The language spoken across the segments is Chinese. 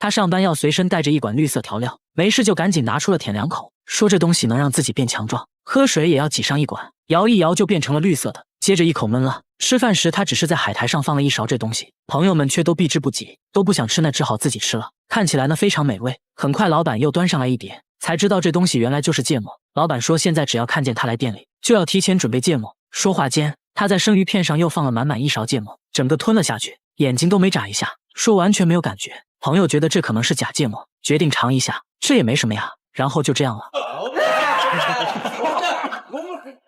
他上班要隨身帶着一管綠色調料，沒事就趕緊拿出了舔2口，說這東西能讓自己變強壯，喝水也要擠上一管，搖一搖就變成了綠色的，接着一口悶了。吃飯時他只是在海苔上放了一勺這東西，朋友們卻都避之不及，都不想吃，那只好自己吃了。看起來呢非常美味，很快老板又端上來一碟，才知道這東西原來就是芥末。老板說現在只要看見他來店裡，就要提前準備芥末。說話間，他在生魚片上又放了滿滿一勺芥末，整個吞了下去，眼睛都沒眨一下，說完全沒有感覺。朋友覺得這可能是假芥末，決定嘗一下，這也沒什麼呀，然後就這樣了。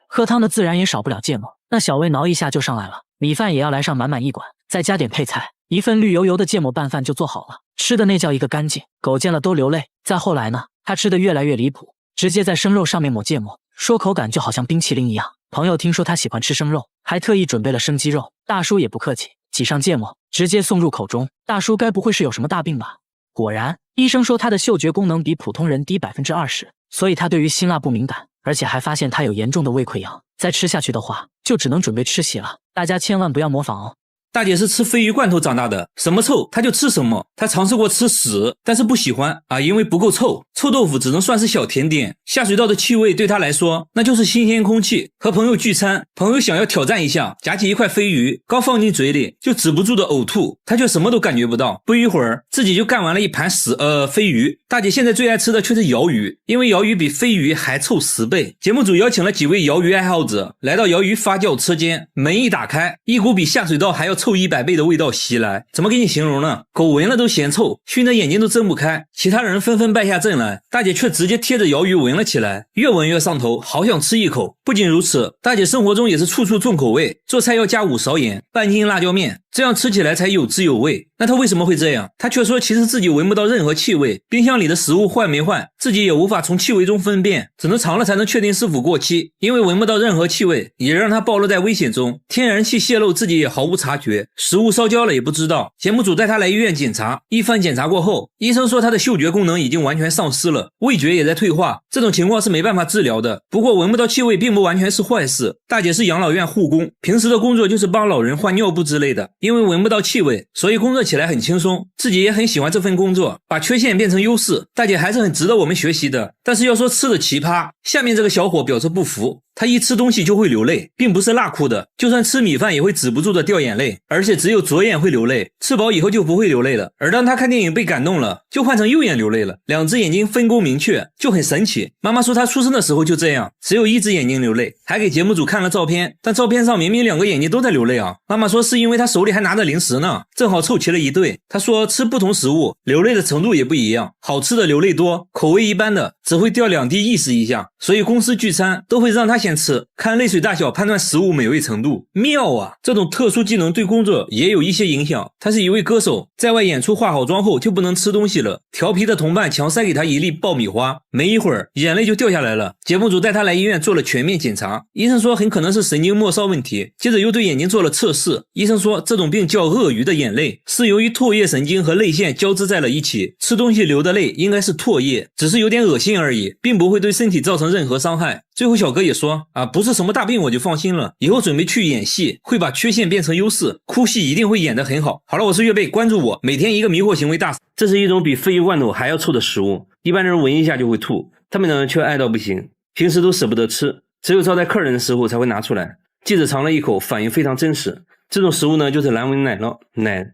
喝湯的自然也少不了芥末，那小魏撓一下就上來了，米飯也要來上滿滿一管，再加點配菜，一份綠油油的芥末拌飯就做好了，吃的那叫一個乾淨，狗見了都流淚。再後來呢，他吃的越來越離譜，直接在生肉上面抹芥末，說口感就好像冰淇淋一樣。朋友聽說他喜歡吃生肉，還特意準備了生雞肉，大叔也不客氣，擠上芥末，直接送入口中。大叔該不會是有什麼大病吧？果然，醫生說他的嗅覺功能比普通人低 20%， 所以他對於辛辣不敏感，而且還發現他有嚴重的胃潰瘍，再吃下去的話，就只能準備吃血了。大家千萬不要模仿哦。大姐是吃鯡魚罐頭長大的，什麼臭她就吃什麼。她嘗試過吃屎，但是不喜歡啊，因為不夠臭。臭豆腐只能算是小甜點。下水道的氣味对她來說，那就是新鮮空氣。和朋友聚餐，朋友想要挑戰一下，夾起一塊鯡魚，剛放進嘴裡就止不住的嘔吐，她卻什麼都感覺不到。不一會兒，自己就幹完了一盤鯡魚。大姐現在最愛吃的卻是鰩魚，因為鰩魚比鯡魚還臭10倍。節目組邀請了幾位鰩魚愛好者來到鰩魚發酵車間，門一打開，一股比下水道還要臭100倍的味道襲來，怎麼給你形容呢？狗聞了都嫌臭，燻得眼睛都睜不開。其他人紛紛敗下陣來，大姐卻直接貼着鰩魚聞了起來，越聞越上頭，好想吃一口。不僅如此，大姐生活中也是處處重口味，做菜要加5勺鹽，半斤辣椒面，這樣吃起來才有滋有味。那她為什麼會這樣？她卻說其實自己聞不到任何氣味，冰箱裡的食物壞沒壞，自己也無法從氣味中分辨，只能嘗了才能確定是否過期。因為聞不到任何氣味，也讓她暴露在危險中，天然氣洩漏自己也毫無察覺，食物燒焦了也不知道。節目組帶她來醫院檢查，一番檢查過後，醫生說她的嗅覺功能已經完全喪失了，味覺也在退化，這種情況是沒辦法治療的。不過聞不到氣味並不完全是壞事，大姐是養老院護工，平時的工作就是幫老人換尿布之類的，因為聞不到氣味，所以工作起來很輕鬆，自己也很喜歡這份工作，把缺陷变成優勢，大姐還是很值得我們學習的。但是要說吃的奇葩，下面這個小伙表示不服，他一吃東西就會流淚，並不是辣哭的，就算吃米飯也會止不住的掉眼淚，而且只有左眼會流淚，吃飽以後就不會流淚了。而當他看電影被感動了，就換成右眼流淚了，兩隻眼睛分工明確，就很神奇。媽媽說他出生的時候就這樣，只有一隻眼睛流淚，還給節目組看了照片，但照片上明明2個眼睛都在流淚啊。媽媽說是因為他手裡還拿着零食呢，正好湊齊了一對。他說吃不同食物流淚的程度也不一樣，好吃的流淚多，口味一般的只會掉2滴意識一下，所以公司聚餐都會讓他先吃，看淚水大小判斷食物美味程度。妙啊，這種特殊技能對工作也有一些影響。他是一位歌手，在外演出化好妝後就不能吃東西了，調皮的同伴強塞給他一粒爆米花，沒一會兒眼淚就掉下來了。節目組帶他來醫院做了全面檢查，醫生說很可能是神經末梢問題，接着又對眼睛做了測試，醫生說這種病叫鱷魚的眼淚，是由於唾液神經和淚腺交織在了一起，吃東西流的淚應該是唾液，只是有點惡心而已，並不會對身體造成任何傷害。最後小哥也說不是什麼大病我就放心了，以後準備去演戲，會把缺陷变成優勢，哭戲一定會演得很好。好了，我是月貝，關注我，每天一個迷惑行為大師。这是一種比鯡魚罐頭還要臭的食物，一般人聞一下就會吐，他們呢卻愛到不行，平時都捨不得吃，只有招待客人的時候才會拿出來。記者嘗了一口，反應非常真實。這種食物呢就是藍紋奶酪，藍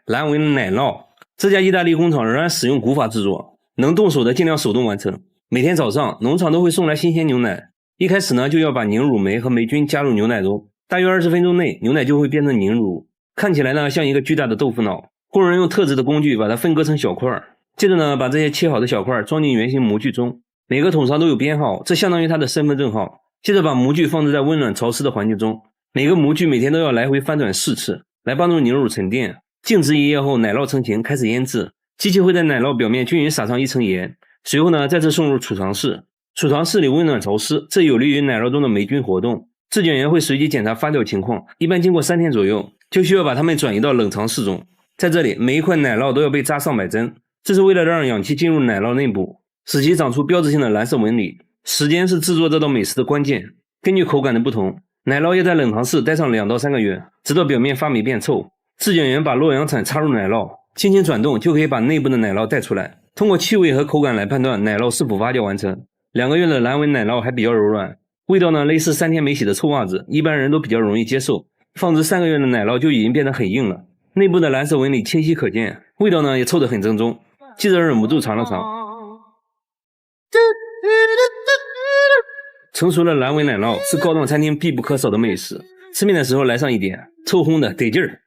紋奶酪。這家意大利工廠仍然使用古法制作，能動手的盡量手動完成。每天早上農場都會送來新鮮牛奶，一開始呢就要把凝乳酶和霉菌加入牛奶中，大約20分鐘內牛奶就會變成凝乳，看起來呢像一個巨大的豆腐腦。工人用特制的工具把它分割成小塊，接着呢把這些切好的小塊裝進圓形模具中，每個桶上都有編號，這相當於它的身份證號。接着把模具放置在溫暖潮濕的環境中，每個模具每天都要來回翻轉4次，來幫助凝乳沉澱。靜置1夜後，奶酪成型，開始醃製。機器會在奶酪表面均勻撒上一層鹽，隨後呢再次送入儲藏室。儲藏室裡溫暖潮濕，這有利於奶酪中的霉菌活動。質檢員會隨機檢查發酵情況，一般經過3天左右，就需要把它們轉移到冷藏室中。在這裡，每一塊奶酪都要被扎上百針，這是為了讓氧氣進入奶酪內部，使其長出標誌性的藍色紋理。時間是制作這道美食的關鍵。根據口感的不同，奶酪要在冷藏室待上2到3個月，直到表面發霉變臭。質檢員把洛陽產插入奶酪，輕輕轉動就可以把內部的奶酪帶出來，通過氣味和口感來判斷奶酪是否發酵完成。2個月的藍紋奶酪還比較柔軟，味道呢類似3天沒洗的臭襪子，一般人都比較容易接受。放置3個月的奶酪就已經變得很硬了，內部的藍色紋理清晰可見，味道呢也湊得很正宗。記者忍不住嘗了嘗，成熟的藍紋奶酪是高檔餐廳必不可少的美食，吃面的時候來上一點，臭烘的得勁兒。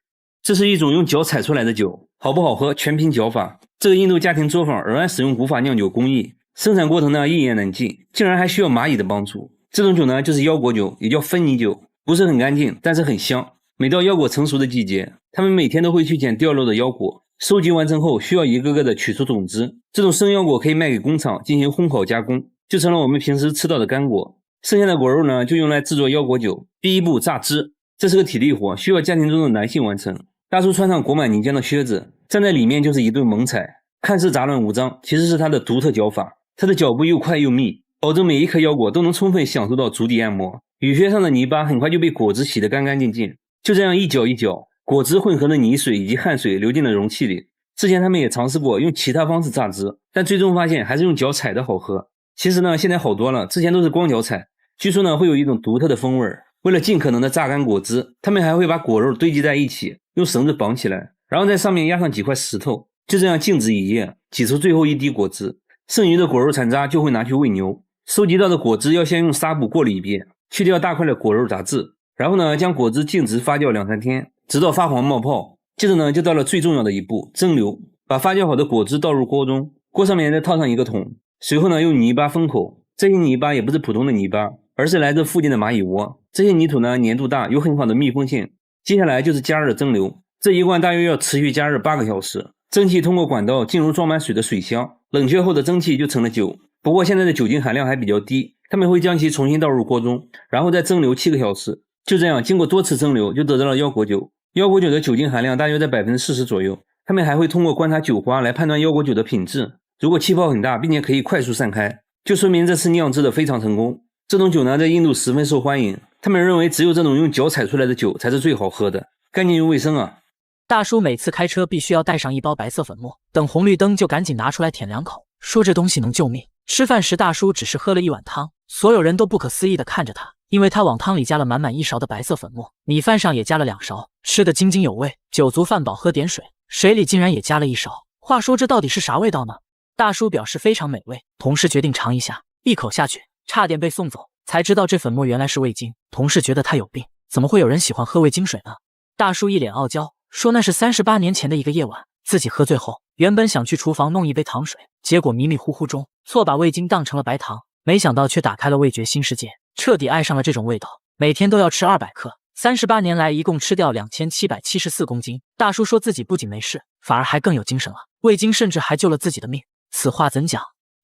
這是一種用腳踩出來的酒，好不好喝全憑腳法。這個印度家庭作坊仍然使用古法釀酒工藝，生產過程呢一言難盡，竟然還需要蚂蟻的幫助。這種酒呢就是腰果酒，也叫芬尼酒，不是很乾淨，但是很香。每到腰果成熟的季節，他們每天都会去撿掉落的腰果，收集完成後需要一個個的取出種子。這種生腰果可以賣給工廠進行烘烤加工，就成了我們平時吃到的乾果。剩下的果肉呢就用來制作腰果酒。第一步榨汁，這是個體力活，需要家庭中的男性完成。大叔穿上裹满泥浆的靴子，站在裡面就是一頓猛踩，看似雜亂無章，其實是他的獨特腳法。他的腳步又快又密，保證每一顆腰果都能充分享受到足底按摩。雨靴上的泥巴很快就被果汁洗得干干淨淨，就這樣一攪一攪，果汁混合的泥水以及汗水流進了容器裡。之前他們也嘗試過用其他方式榨汁，但最終發現還是用腳踩的好喝。其實呢，現在好多了，之前都是光腳踩，據說呢会有一種獨特的風味。为了尽可能的榨乾果汁，他們還會把果肉堆積在一起，用繩子綁起來，然後在上面壓上幾塊石頭，就這樣靜止一夜，擠出最後一滴果汁。剩餘的果肉殘渣就會拿去餵牛。收集到的果汁要先用紗布過濾一遍，去掉大塊的果肉雜質，然後呢將果汁靜置發酵2-3天，直到發黃冒泡。接着呢就到了最重要的一步，蒸餾。把發酵好的果汁倒入鍋中，鍋上面再套上一個桶，隨後呢用泥巴封口。這些泥巴也不是普通的泥巴，而是來自附近的螞蟻窩。這些泥土呢粘度大，有很好的密封性。接下來就是加熱蒸餾，這一罐大約要持續加熱8個小時。蒸汽通過管道進入裝滿水的水箱，冷卻後的蒸汽就成了酒。不過現在的酒精含量還比較低，他們會將其重新倒入鍋中，然後再蒸餾7個小時。就這樣經過多次蒸餾，就得到了腰果酒。腰果酒的酒精含量大約在 40% 左右。他們還會通過觀察酒花來判斷腰果酒的品質，如果氣泡很大並且可以快速散開，就說明這次釀制的非常成功。這種酒呢在印度十分受歡迎，他們認為只有這種用腳踩出來的酒才是最好喝的，乾淨又衛生啊。大叔每次開車必須要帶上一包白色粉末，等紅綠燈就趕緊拿出來舔2口，說這東西能救命。吃飯時大叔只是喝了1碗湯，所有人都不可思議地看着他，因為他往湯裡加了滿滿1勺的白色粉末，米飯上也加了2勺，吃得津津有味。酒足飯飽喝點水，水裡竟然也加了1勺。話說這到底是啥味道呢？大叔表示非常美味，同事決定嘗一下，一口下去差點被送走，才知道這粉末原來是味精。同事覺得他有病，怎麼會有人喜歡喝味精水呢？大叔一臉傲嬌，說那是38年前的一個夜晚，自己喝醉後原本想去廚房弄一杯糖水，結果迷迷糊糊中錯把味精當成了白糖，沒想到卻打開了味覺新世界，徹底愛上了這種味道，每天都要吃200克，38年來一共吃掉2774公斤。大叔說自己不僅沒事，反而還更有精神了，味精甚至還救了自己的命。此話怎講？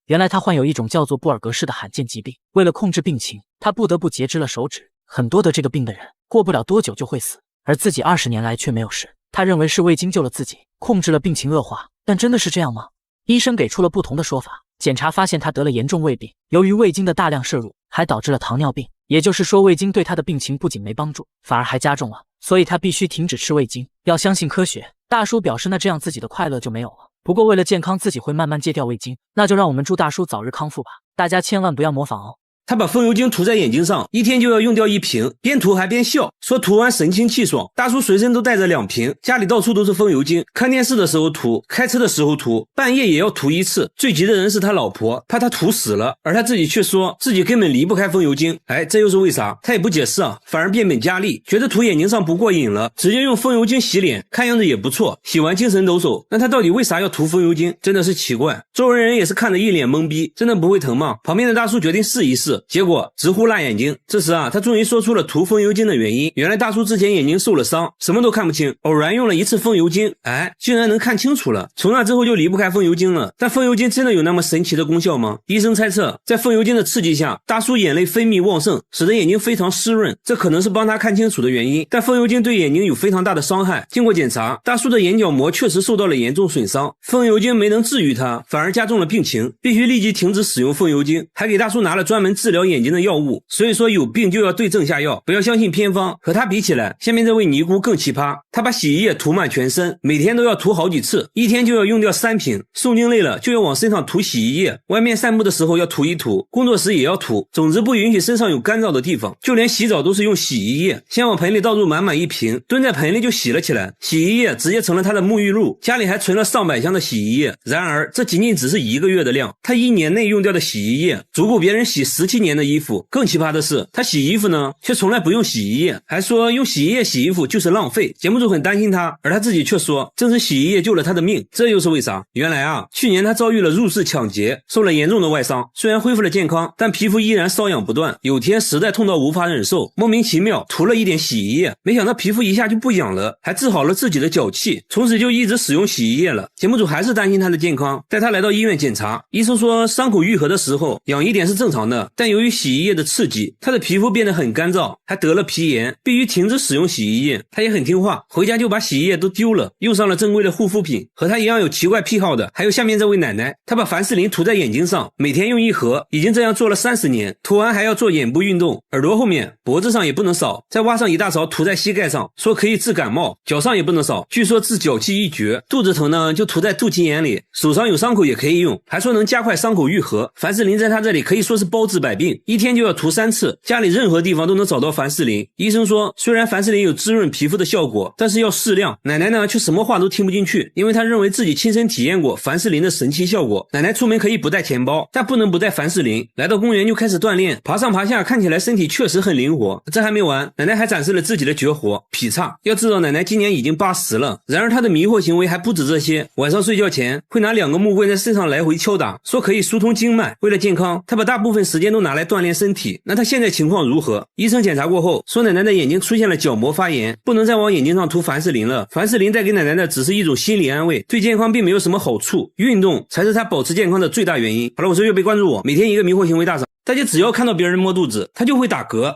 原來他患有一種叫做布爾格氏的罕見疾病，為了控制病情，他不得不截肢了手指。很多得這個病的人過不了多久就會死，而自己20年來卻沒有事。他認為是味精救了自己，控制了病情惡化，但真的是這樣嗎？醫生給出了不同的說法，檢查發現他得了嚴重胃病，由於味精的大量攝入，還導致了糖尿病。也就是說，味精對他的病情不僅沒幫助，反而還加重了，所以他必須停止吃味精，要相信科學。大叔表示，那這樣自己的快樂就沒有了。不過為了健康，自己會慢慢戒掉味精，那就讓我們祝大叔早日康復吧。大家千萬不要模仿哦。他把風油精塗在眼睛上，一天就要用掉1瓶，邊塗還邊笑，說塗完神清氣爽。大叔隨身都帶着2瓶，家裡到處都是風油精，看電視的時候塗，開車的時候塗，半夜也要塗1次。最急的人是他老婆，怕他塗死了，而他自己卻說自己根本離不開風油精。哎，這又是為啥？他也不解釋啊，反而變本加厲，覺得塗眼睛上不過癮了，直接用風油精洗臉，看樣子也不錯，洗完精神抖擻。那他到底為啥要塗風油精？真的是奇怪。周圍人也是看得一臉懵逼，真的不會疼嗎？旁邊的大叔決定試一試，結果直呼辣眼睛。這時啊，他終於說出了塗風油精的原因。原來大叔之前眼睛受了傷，什麼都看不清，偶然用了1次風油精，哎，竟然能看清楚了。從那之後就離不開風油精了。但風油精真的有那麼神奇的功效嗎？醫生猜測，在風油精的刺激下，大叔眼淚分泌旺盛，使得眼睛非常濕潤，這可能是幫他看清楚的原因。但風油精對眼睛有非常大的傷害。經過檢查，大叔的眼角膜確實受到了嚴重損傷，風油精沒能治癒他，反而加重了病情，必須立即停止使用風油精，還給大叔拿了專門治療眼睛的藥物，所以說有病就要对症下藥，不要相信偏方。和他比起來，下面这位尼姑更奇葩，她把洗衣液涂满全身，每天都要涂好几次，一天就要用掉3瓶，诵經累了就要往身上涂洗衣液，外面散步的時候要涂一涂，工作時也要涂，總之不允許身上有乾燥的地方，就連洗澡都是用洗衣液，先往盆裡倒入滿满1瓶，蹲在盆裡就洗了起来，洗衣液直接成了他的沐浴露，家裡還存了上百箱的洗衣液。然而這僅僅只是1個月的量，他1年內用掉的洗衣液足夠別人洗17年的衣服。更奇葩的是，他洗衣服呢卻從來不用洗衣液，還說用洗衣液洗衣服就是浪費。節目組很擔心他，而他自己卻說正是洗衣液救了他的命。這又是為啥？原來啊，去年他遭遇了入室搶劫，受了嚴重的外傷，雖然恢復了健康，但皮膚依然瘙癢不斷，有天實在痛到無法忍受，莫名其妙塗了一點洗衣液，沒想到皮膚一下就不癢了，還治好了自己的腳氣，從此就一直使用洗衣液了。節目組還是擔心他的健康，帶他來到醫院檢查，醫生說傷口癒合的時候癢一點是正常的，但由於洗衣液的刺激，他的皮膚變得很乾燥，還得了皮炎，必須停止使用洗衣液。他也很听話，回家就把洗衣液都丟了，用上了正規的護膚品。和他一樣有奇怪癖好的還有下面這位奶奶，她把凡士林塗在眼睛上，每天用1盒，已經這樣做了30年，塗完還要做眼部運動，耳朵後面脖子上也不能少，再挖上一大勺塗在膝蓋上，說可以治感冒，腳上也不能少，據說治腳氣一絕。肚子疼呢就涂在肚臍眼裡，手上有傷口也可以用，還說能加快傷口癒合。凡士林在他這裡可以說是包治百病，一天就要塗3次，家裡任何地方都能找到凡士林。醫生說雖然凡士林有滋潤皮膚的效果，但是要適量。奶奶呢卻什麼話都聽不進去，因為她認為自己親身體驗過凡士林的神奇效果。奶奶出門可以不帶錢包，但不能不帶凡士林。来到公園就開始鍛鍊，爬上爬下，看起來身體確實很靈活。這還沒完，奶奶還展示了自己的絕活劈叉。要知道奶奶今年已經80了，然而她的迷惑行為還不止這些，晚上睡覺前會拿2個木棍在身上來回敲打，說可以疏通經脈。為了健康，她把大部分時間都拿來鍛鍊身體。那她現在情況如何？醫生檢查過後說奶奶的眼睛出現了角膜發炎，不能再往眼睛上塗凡士林了。凡士林帶給奶奶的只是一種心理安慰，對健康並沒有什麼好處，運動才是她保持健康的最大原因。好了，我是月贝，關注我，每天一個迷惑行為大赏。大家只要看到別人摸肚子，他就會打嗝。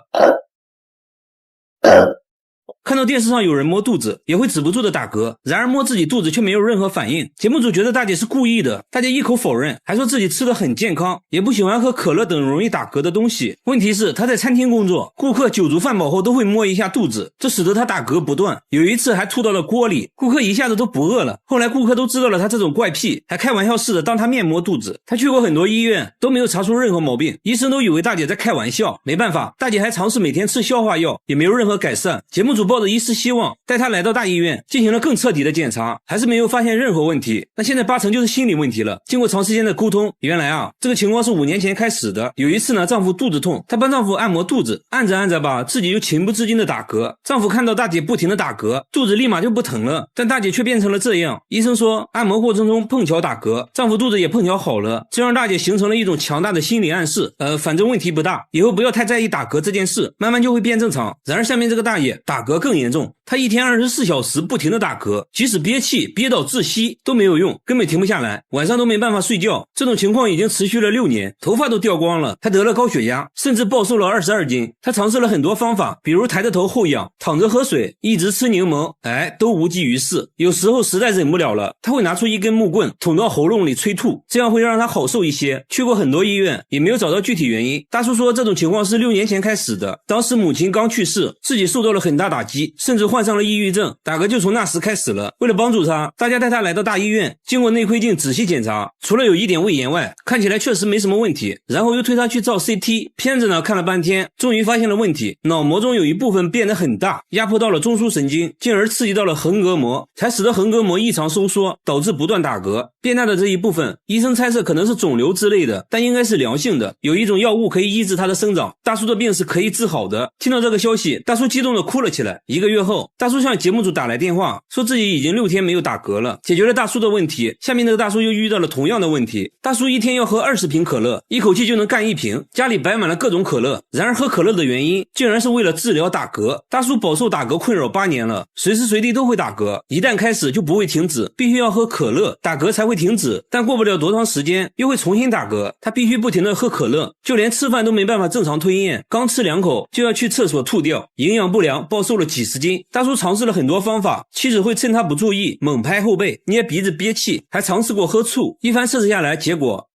看到電視上有人摸肚子也會止不住的打嗝，然而摸自己肚子卻沒有任何反應。節目組覺得大姐是故意的，大姐一口否認，還說自己吃得很健康，也不喜歡喝可樂等容易打嗝的東西。問題是她在餐廳工作，顧客酒足飯飽後都會摸一下肚子，這使得她打嗝不斷，有一次還吐到了鍋裡，顧客一下子都不餓了。後來顧客都知道了她這種怪癖，還開玩笑似的當她面摸肚子。她去過很多醫院都沒有查出任何毛病，醫生都以為大姐在開玩笑。沒辦法，大姐還嘗試每天吃消化藥，也沒有任何改善。節目組抱着一絲希望帶她來到大醫院進行了更徹底的檢查，還是沒有發現任何問題。那現在8成就是心理問題了。經過長時間的溝通，原來啊，這個情況是5年前開始的。有一次呢，丈夫肚子痛，她幫丈夫按摩肚子，按着按着吧，自己就情不自禁的打嗝。丈夫看到大姐不停的打嗝，肚子立馬就不疼了，但大姐卻變成了這樣。醫生說按摩過程中碰巧打嗝，丈夫肚子也碰巧好了，這讓大姐形成了一種強大的心理暗示，反正問題不大，以後不要太在意打嗝這件事，慢慢就會變正常。然而下面這個大爺打嗝更嚴重，她一天24小時不停的打嗝，即使憋氣憋到窒息都沒有用，根本停不下來，晚上都沒辦法睡覺。這種情況已經持續了6年，頭髮都掉光了，她得了高血壓，甚至暴瘦了22斤。她嘗試了很多方法，比如抬着頭後仰，躺着喝水，一直吃檸檬，都無濟於事。有時候實在忍不了了，她會拿出一根木棍捅到喉嚨裡催吐，這樣會讓她好受一些。去過很多醫院也沒有找到具體原因。大叔說這種情況是6年前開始的，當時母親剛去世，自己受到了很大打擊，甚至患上了抑鬱症，打嗝就從那時開始了。為了幫助他，大家帶他來到大醫院，經過內窺鏡仔細檢查，除了有一點胃炎外，看起來確實沒什麼問題。然後又推他去照 CT， 片子呢看了半天，終於發現了問題，腦膜中有一部分變得很大，壓迫到了中樞神經，進而刺激到了橫膈膜，才使得橫膈膜異常收縮，導致不斷打嗝。變大的這一部分，醫生猜測可能是腫瘤之類的，但應該是良性的，有一種藥物可以抑制它的生長。大叔的病是可以治好的。聽到這個消息，大叔激動地哭了起來。1個月後，大叔向節目組打來電話，說自己已經6天沒有打嗝了，解決了大叔的問題。下面這個大叔又遇到了同樣的問題，大叔一天要喝20瓶可樂，一口氣就能幹1瓶，家裡擺滿了各種可樂。然而喝可樂的原因竟然是為了治療打嗝。大叔飽受打嗝困擾8年了，隨時隨地都會打嗝，一旦開始就不會停止，必須要喝可樂打嗝才會停止，但過不了多長時間又會重新打嗝，他必須不停地喝可樂，就連吃飯都沒辦法正常吞咽，剛吃2口就要去廁所吐掉，營養不良，暴瘦了幾十斤。大叔嘗試了很多方法，妻子會趁他不注意猛拍後背，捏鼻子憋氣，還嘗試過喝醋，一番測試下來，結果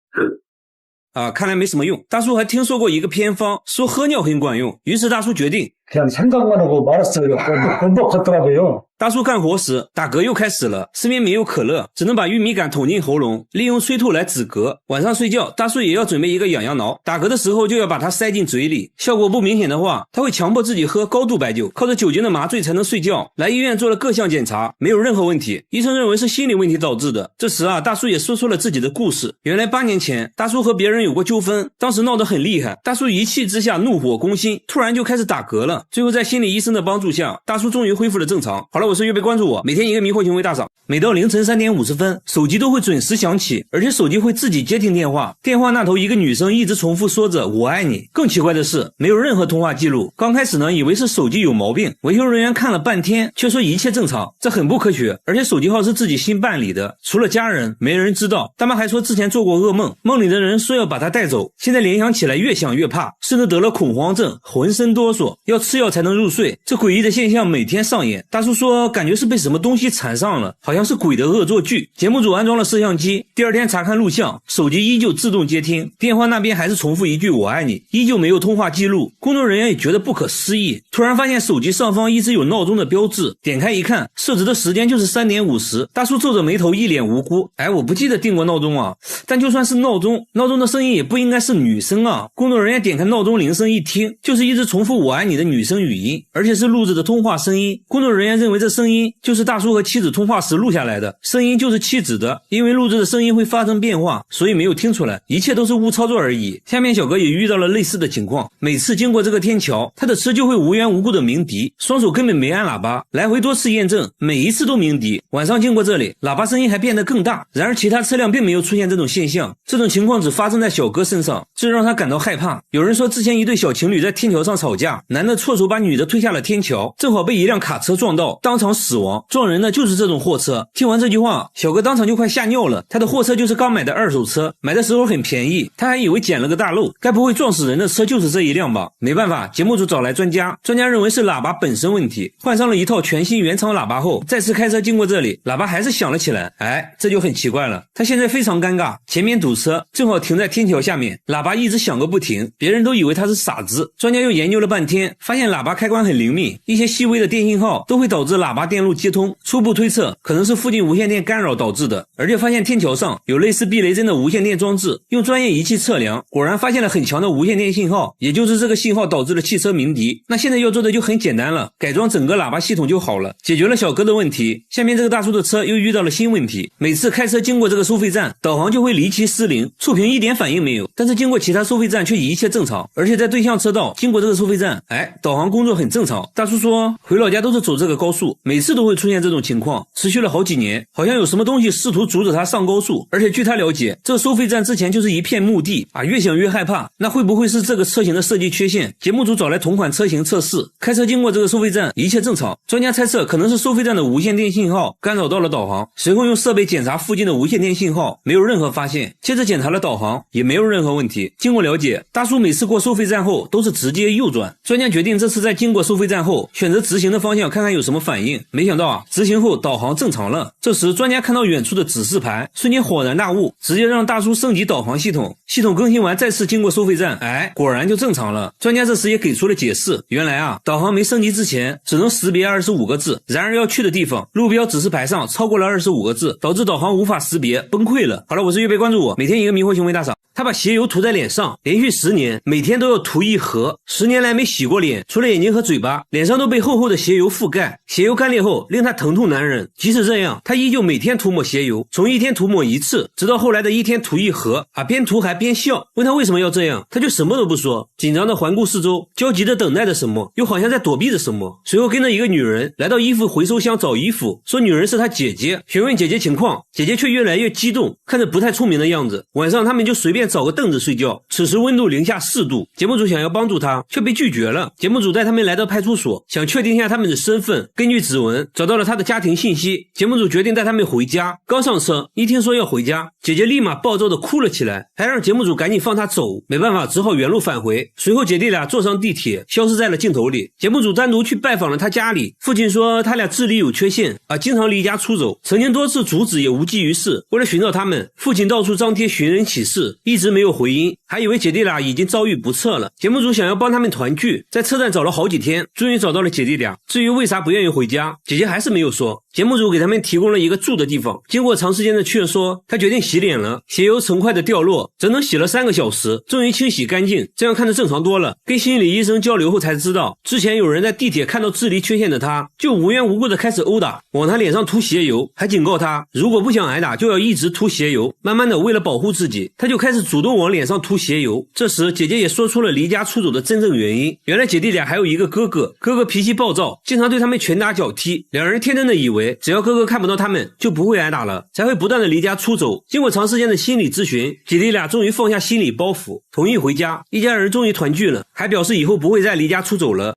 看來沒什麼用。大叔還聽說過一個偏方，說喝尿很管用，於是大叔決定 그냥 생각만 하고 말았어요. 건복하더라고요. 大叔幹活時打嗝又開始了，身邊沒有可樂，只能把玉米桿捅進喉嚨，利用催吐來止嗝。晚上睡覺，大叔也要準備一個癢癢撓，打嗝的時候就要把它塞進嘴裡，效果不明顯的話，他會強迫自己喝高度白酒，靠着酒精的麻醉才能睡覺。來醫院做了各項檢查，沒有任何問題，醫生認為是心理問題導致的。這時大叔也說出了自己的故事。原來8年前，大叔和別人有過糾紛，當時鬧得很厲害，大叔一氣之下怒火攻心，突然就開始打嗝了。最後在心理醫生的幫助下，大叔終於恢復了正常。好了，我是月貝，關注我，每天一個迷惑行為大賞。每到凌晨3點50分，手機都會準時響起，而且手機會自己接聽電話。電話那頭一個女生一直重複說着我愛你。更奇怪的是，沒有任何通話記錄。剛開始呢，以為是手機有毛病，維修人員看了半天，卻說一切正常，這很不科學。而且手機號是自己新辦理的，除了家人，沒人知道。他們還說之前做過噩夢，夢裡的人說要把他帶走。現在聯想起來越想越怕，甚至得了恐慌症，渾身哆嗦，要吃藥才能入睡。這詭異的現象每天上演。大叔說感覺是被什麼東西纏上了，好像是鬼的惡作劇。節目組安裝了攝像機，第二天查看錄像，手機依舊自動接聽，電話那邊還是重複一句我愛你，依舊沒有通話記錄。工作人員也覺得不可思議，突然發現手機上方一直有鬧鐘的標誌，點開一看，設置的時間就是3點50。大叔皺着眉頭一臉無辜，我不記得定過鬧鐘啊，但就算是鬧鐘的聲音也不應該是女生啊。工作人員點開鬧鐘鈴聲一聽，就是一直重複我愛你的女生語音，而且是錄制的通話聲音。工作人員認為這聲音就是大叔和妻子通話時錄下來的，聲音就是妻子的，因為錄制的聲音會發生變化，所以沒有聽出來，一切都是誤操作而已。下面小哥也遇到了類似的情況，每次經過這個天橋，他的車就會無緣無故的鳴笛，雙手根本沒按喇叭，來回多次驗證，每一次都鳴笛。晚上經過這裡，喇叭聲音還變得更大，然而其他車輛並沒有出現這種現象，這種情況只發生在小哥身上，這讓他感到害怕。有人說之前一對小情侶在天橋上吵架，男的錯手把女的推下了天橋，正好被一輛卡車撞到，當場死亡。撞人的就是這種貨車。聽完這句話，小哥當場就快嚇尿了。他的貨車就是剛買的二手車，買的時候很便宜，他還以為撿了個大漏，該不會撞死人的車就是這一輛吧？沒辦法，節目組找來專家認為是喇叭本身問題，換上了一套全新原廠喇叭後，再次開車經過這裡，喇叭還是響了起來。這就很奇怪了。他現在非常尷尬，前面堵車，正好停在天橋下面，喇叭一直響個不停，別人都以為他是傻子。專家又研究了半天，發現喇叭開關很靈敏，一些細微的電信號都會導致喇叭電路接通，初步推測可能是附近無線電干擾導致的。而且發現天橋上有類似避雷針的無線電裝置，用專業儀器測量，果然發現了很強的無線電信號，也就是這個信號導致了汽車鳴笛。那現在要做的就很簡單了，改裝整個喇叭系統就好了，解決了小哥的問題。下面這個大叔的車又遇到了新問題，每次開車經過這個收費站，導航就會離奇失靈，觸屏一點反應沒有，但是經過其他收費站卻一切正常，而且在對向車道經過這個收費站，導航工作很正常。大叔說回老家都是走這個高速，每次都會出現這種情況，持續了好幾年，好像有什麼東西試圖阻止他上高速。而且據他了解，這個收費站之前就是一片墓地越想越害怕，那會不會是這個車型的設計缺陷？節目組找來同款車型測試，開車經過這個收費站一切正常，專家猜測可能是收費站的無線電信號干擾到了導航，隨後用設備檢查附近的無線電信號，沒有任何發現，接着檢查了導航，也沒有任何問題。經過了解，大叔每次過收費站後都是直接右轉，專家決定這次在經過收費站後選擇直行的方向，看看有什麼反應。沒想到直行後導航正常了。這時專家看到遠處的指示牌，瞬間恍然大悟，直接讓大叔升級導航系統，系統更新完再次經過收費站，果然就正常了。專家這時也給出了解釋，原來導航沒升級之前只能識別25個字，然而要去的地方路標指示牌上超過了25個字，導致導航無法識別，崩潰了。好了，我是月貝，關注我，每天一個迷惑行為大賞。他把鞋油塗在臉上，連續10年，每天都要塗1盒。10年來沒洗過臉，除了眼睛和嘴巴，臉上都被厚厚的鞋油覆蓋。鞋油乾裂後，令他疼痛難忍。即使這樣，他依舊每天塗抹鞋油，從一天塗抹1次，直到後來的一天塗1盒。邊塗還邊笑。問他為什麼要這樣，他就什麼都不說，緊張的環顧四周，焦急的等待着什麼，又好像在躲避着什麼。隨後跟着一個女人來到衣服回收箱找衣服，說女人是他姐姐，詢問姐姐情況，姐姐卻越來越激動，看着不太聰明的樣子。晚上他們就隨便找個凳子睡覺，此時溫度零下4度。節目組想要幫助他，卻被拒絕了。節節目組帶他們來到派出所，想確定一下他們的身份。根據指紋找到了他的家庭信息，節目組決定帶他們回家。剛上車，一聽說要回家，姐姐立馬暴躁地哭了起來，還讓節目組趕緊放她走。沒辦法，只好原路返回。隨後姐弟倆坐上地鐵，消失在了鏡頭裡。節目組單獨去拜訪了他家裡，父親說他倆智力有缺陷，經常離家出走，曾經多次阻止也無濟於事。為了尋找他們，父親到處張貼尋人啟事，一直沒有回音，還以為姐弟倆已經遭遇不測了。節目組想要幫他們團聚，在車站找了好幾天，終於找到了姐弟倆。至於為啥不願意回家，姐姐還是沒有說。節目組給他們提供了一個住的地方，經過長時間的勸說，他決定洗臉了，血油成塊的掉落，整整洗了3個小時，終於清洗乾淨，這樣看着正常多了。跟心理醫生交流後才知道，之前有人在地鐵看到智力缺陷的他，就無缘無故的開始毆打，往他臉上塗血油，還警告他如果不想挨打就要一直涂血油。慢慢的，為了保護自己，他就開始主动往臉上塗血油。這時姐姐也說出了離家出走的真正原因，原來姐弟倆還有一個哥哥，哥哥脾氣暴躁，經常对他們拳打腳踢，两人天真的以为只要哥哥看不到他們就不會挨打了，才會不斷的離家出走。經過長時間的心理諮詢，姐弟倆終於放下心理包袱，同意回家，一家人終於團聚了，還表示以後不會再離家出走了。